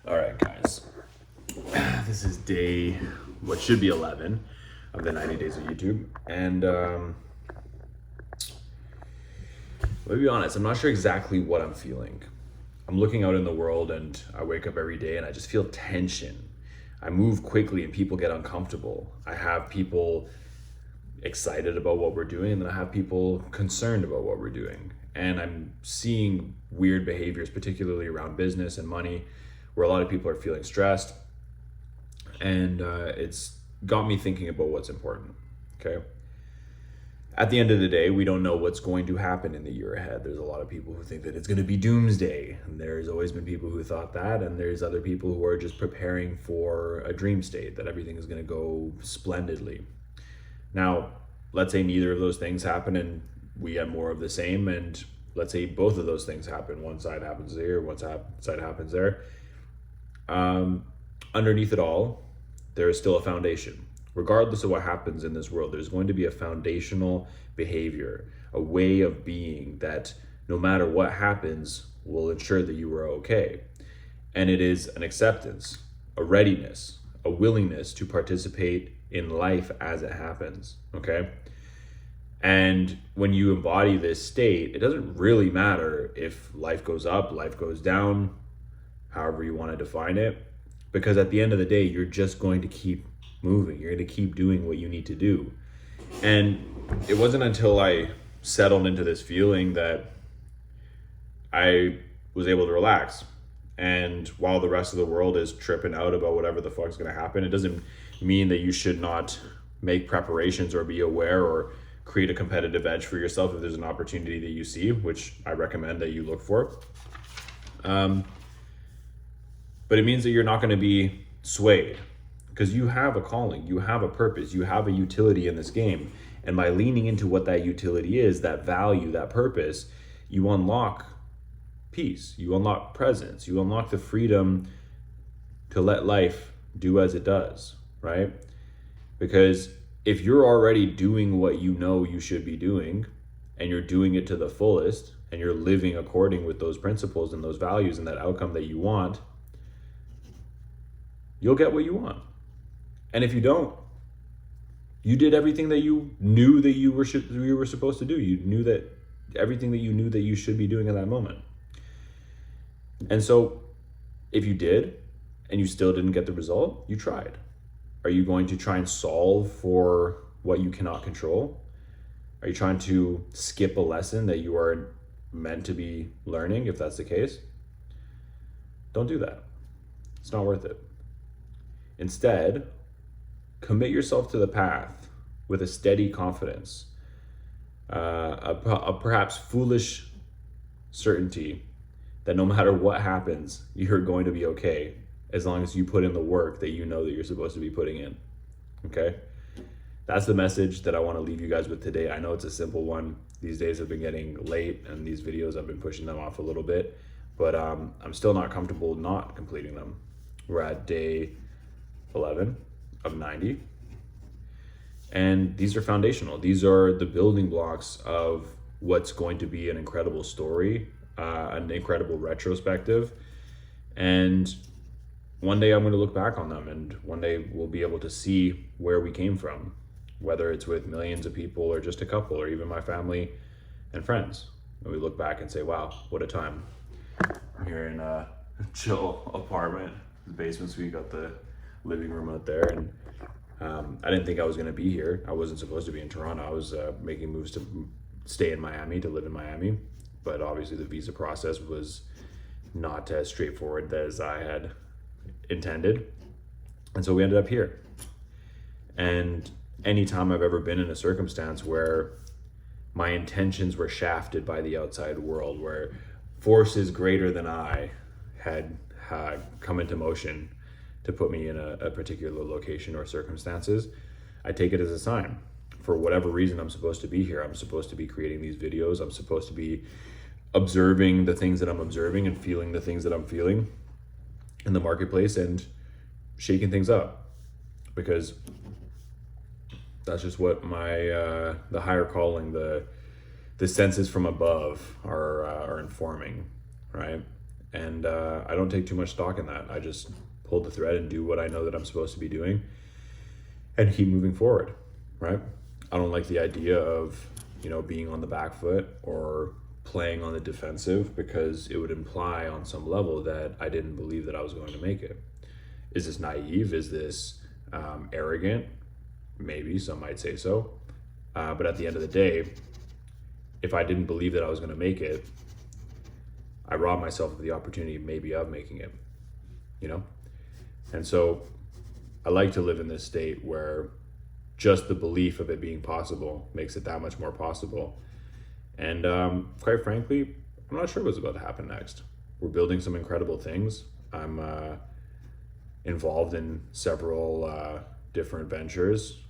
All right, guys. This is day, what should be 11 of the 90 days of YouTube. And let me be honest, I'm not sure exactly what I'm feeling. I'm looking out in the world and I wake up every day and I just feel tension. I move quickly and people get uncomfortable. I have people excited about what we're doing, and then I have people concerned about what we're doing. And I'm seeing weird behaviors, particularly around business and money, where a lot of people are feeling stressed. And it's got me thinking about what's important, okay? At the end of the day, we don't know what's going to happen in the year ahead. There's a lot of people who think that it's going to be doomsday. And there's always been people who thought that. And there's other people who are just preparing for a dream state, that everything is going to go splendidly. Now, let's say neither of those things happen and we get more of the same. And let's say both of those things happen. One side happens here, one side happens there. Underneath it all, there is still a foundation. Regardless of what happens in this world, there's going to be a foundational behavior, a way of being that no matter what happens will ensure that you are okay. And it is an acceptance, a readiness, a willingness to participate in life as it happens, okay? And when you embody this state, it doesn't really matter if life goes up, life goes down, however you want to define it, because at the end of the day, you're just going to keep moving. You're going to keep doing what you need to do. And it wasn't until I settled into this feeling that I was able to relax. And while the rest of the world is tripping out about whatever the fuck's going to happen, it doesn't mean that you should not make preparations or be aware or create a competitive edge for yourself if there's an opportunity that you see, which I recommend that you look for. But it means that you're not going to be swayed, because you have a calling, you have a purpose, you have a utility in this game. And by leaning into what that utility is, that value, that purpose, you unlock peace, you unlock presence, you unlock the freedom to let life do as it does, right? Because if you're already doing what you know you should be doing, and you're doing it to the fullest, and you're living according with those principles and those values and that outcome that you want, you'll get what you want. And if you don't, you did everything that you knew that you were supposed to do. You knew that everything that you knew that you should be doing at that moment. And so if you did and you still didn't get the result, you tried. Are you going to try and solve for what you cannot control? Are you trying to skip a lesson that you are meant to be learning, if that's the case? Don't do that. It's not worth it. Instead, commit yourself to the path with a steady confidence, a perhaps foolish certainty that no matter what happens, you're going to be okay, as long as you put in the work that you know that you're supposed to be putting in, okay? That's the message that I want to leave you guys with today. I know it's a simple one. These days have been getting late, and these videos, I've been pushing them off a little bit, but I'm still not comfortable not completing them. We're at day 11 of 90. And these are foundational. These are the building blocks of what's going to be an incredible story, an incredible retrospective. And one day I'm going to look back on them, and one day we'll be able to see where we came from, whether it's with millions of people or just a couple, or even my family and friends. And we look back and say, wow, what a time. I'm here in a chill apartment, the basement suite, got the living room out there, and I didn't think I was going to be here. I wasn't supposed to be in Toronto. I was making moves to stay in Miami, to live in Miami, but obviously the visa process was not as straightforward as I had intended, and so we ended up here. And anytime I've ever been in a circumstance where my intentions were shafted by the outside world, where forces greater than I had come into motion to put me in a particular location or circumstances, I take it as a sign. For whatever reason, I'm supposed to be here. I'm supposed to be creating these videos. I'm supposed to be observing the things that I'm observing and feeling the things that I'm feeling in the marketplace and shaking things up, because that's just what my the higher calling, the senses from above are informing, right? And I don't take too much stock in that. I just pull the thread and do what I know that I'm supposed to be doing and keep moving forward, right? I don't like the idea of, being on the back foot or playing on the defensive, because it would imply on some level that I didn't believe that I was going to make it. Is this naive? Is this arrogant? Maybe, some might say so. But at the end of the day, if I didn't believe that I was going to make it, I robbed myself of the opportunity maybe of making it, And so I like to live in this state where just the belief of it being possible makes it that much more possible. And quite frankly, I'm not sure what's about to happen next. We're building some incredible things. I'm involved in several different ventures.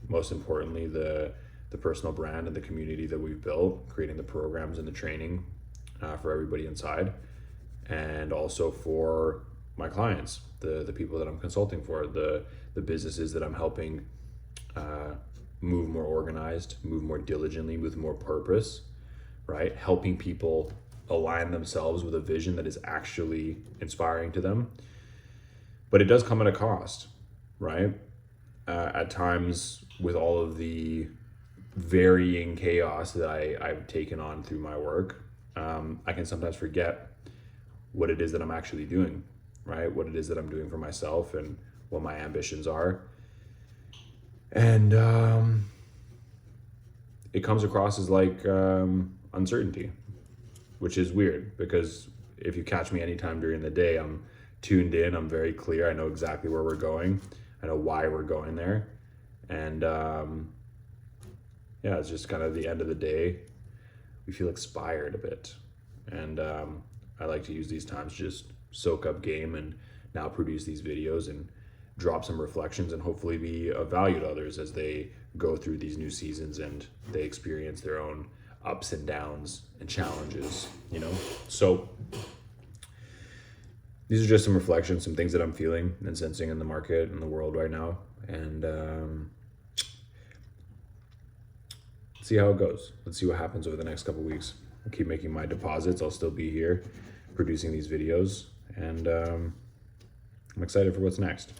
Most importantly, the personal brand and the community that we've built, creating the programs and the training for everybody inside, and also for my clients, the people that I'm consulting for, the businesses that I'm helping move more organized, move more diligently, with more purpose, right? Helping people align themselves with a vision that is actually inspiring to them. But it does come at a cost, right? At times, with all of the varying chaos that I've taken on through my work, I can sometimes forget what it is that I'm actually doing, right? What it is that I'm doing for myself and what my ambitions are. And it comes across as like uncertainty, which is weird, because if you catch me anytime during the day, I'm tuned in, I'm very clear, I know exactly where we're going, I know why we're going there. And it's just kind of the end of the day, we feel inspired a bit. And I like to use these times to just soak up game and now produce these videos and drop some reflections and hopefully be of value to others as they go through these new seasons and they experience their own ups and downs and challenges, So these are just some reflections, some things that I'm feeling and sensing in the market and the world right now. And see how it goes. Let's see what happens over the next couple of weeks. I'll keep making my deposits. I'll still be here producing these videos, and I'm excited for what's next.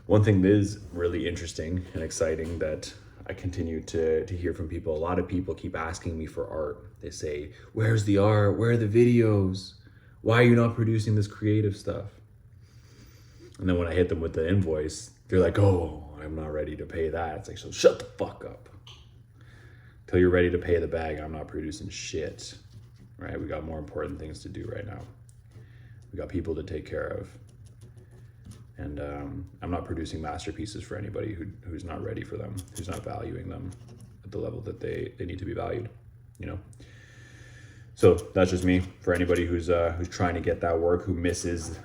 One thing that is really interesting and exciting that I continue to hear from people, a lot of people keep asking me for art. They say, where's the art? Where are the videos? Why are you not producing this creative stuff? And then when I hit them with the invoice, they're like, oh, I'm not ready to pay that. It's like, so shut the fuck up. Till you're ready to pay the bag, I'm not producing shit, right? We got more important things to do right now. We got people to take care of. And I'm not producing masterpieces for anybody who's not ready for them, who's not valuing them at the level that they need to be valued, So that's just me. For anybody who's trying to get that work, who misses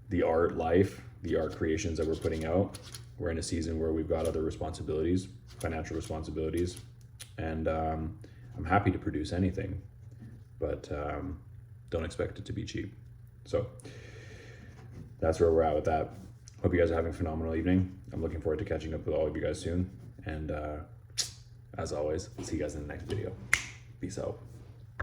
the art life, the art creations that we're putting out. We're in a season where we've got other responsibilities, financial responsibilities, and I'm happy to produce anything, but don't expect it to be cheap. So that's where we're at with that. Hope you guys are having a phenomenal evening. I'm looking forward to catching up with all of you guys soon. And as always, see you guys in the next video. Peace out.